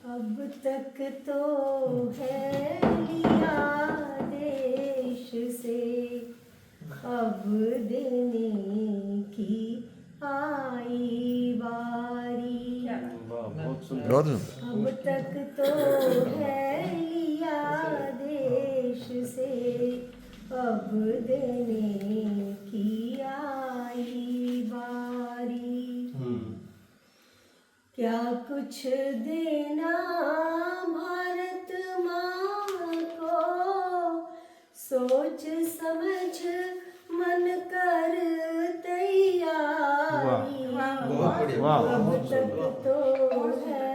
अब तक तो है लिया देश से, अब देने की आई बारी। बहुत सुंदर। बहुत सुंदर। अब तक तो है लिया देश से, अब देने की आई बारी। क्या कुछ देना भारत माँ को, सोच समझ मन कर तैयारी। वाह अब तक तो है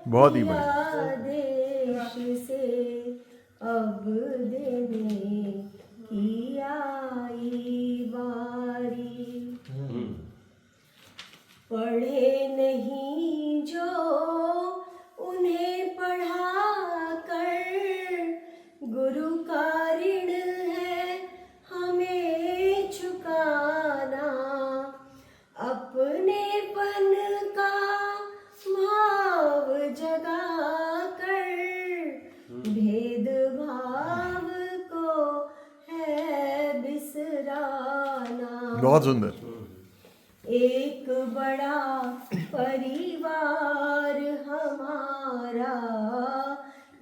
बहुत ही लिया देश से, अब देने की आई बारी। पढ़े नहीं जो उन्हें पढ़ा कर, गुरु का ऋण है हमें चुकाना। अपनेपन का भाव जगा कर, भेदभाव को है बिसराना। बहुत सुंदर। एक बड़ा परिवार हमारा,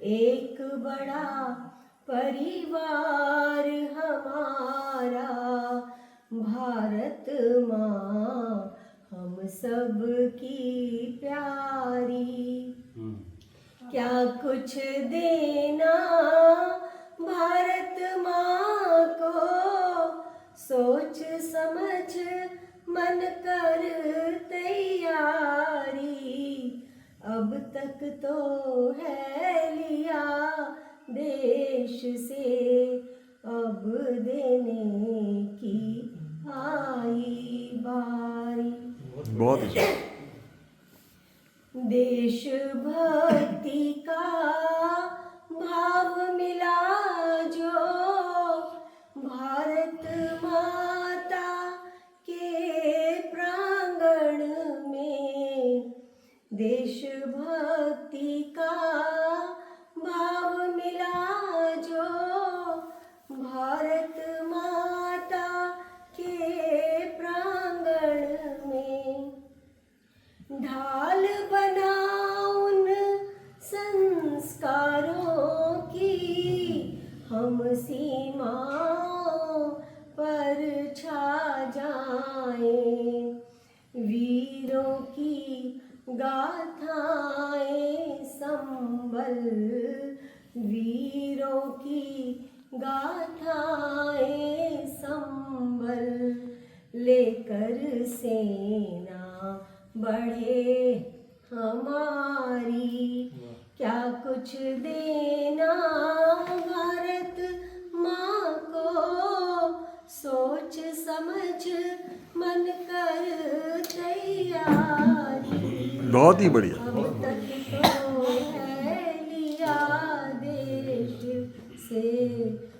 एक बड़ा परिवार हमारा, भारत माँ हम सब की प्यारी। क्या कुछ देना भारत माँ को, सोच समझ मन कर तैयारी। अब तक तो है लिया देश से, अब देने की आई बारी। बहुत ही सुंदर। देशभक्ति का भाव मिला जो भारत माता के प्रांगण में। देशभक्ति का भाव मिला जो भारत माता के प्रांगण में। ढाल बना उन संस्कारों की, हम सीमाओं पर छा जाएं। वीरों की गाथाएं संभल, वीरों की गाथाएं संभल, लेकर सेना बढ़े हमारी। क्या कुछ देना भारत माँ को, सोच समझ मन कर तैयारी। बहुत ही बढ़िया। अब तक तो है लिया देश से,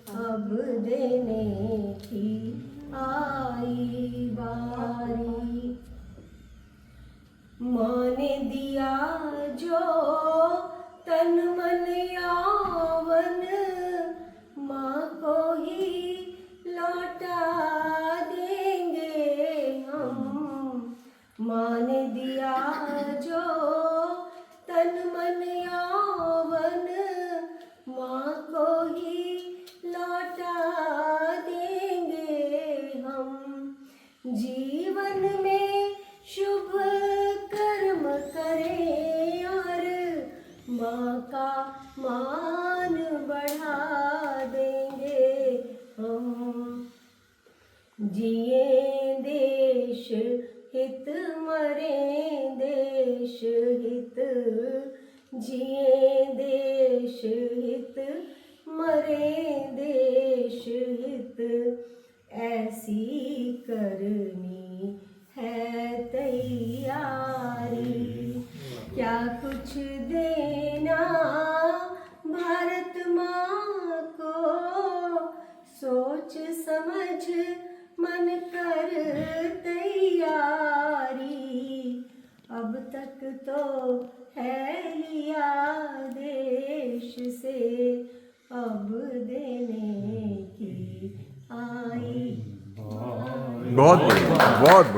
अब देने की आई बारी। माँ ने दिया जो तन मन यौवन, माँ को ही लौटा देंगे हम। माँ ने दिया जो तन मन यौवन, माँ को ही लौटा देंगे हम। जीवन में शुभ कर्म करें और माँ का मान बढ़ा देंगे हम। जिए देश हित, मरे देश हित। जिए देश हित, मरे देश हित। ऐसी करनी है तैयारी। क्या कुछ देना भारत माँ को, सोच समझ मन कर तैयारी। अब तक तो है लिया बहुत बढ़िया, बहुत बढ़िया।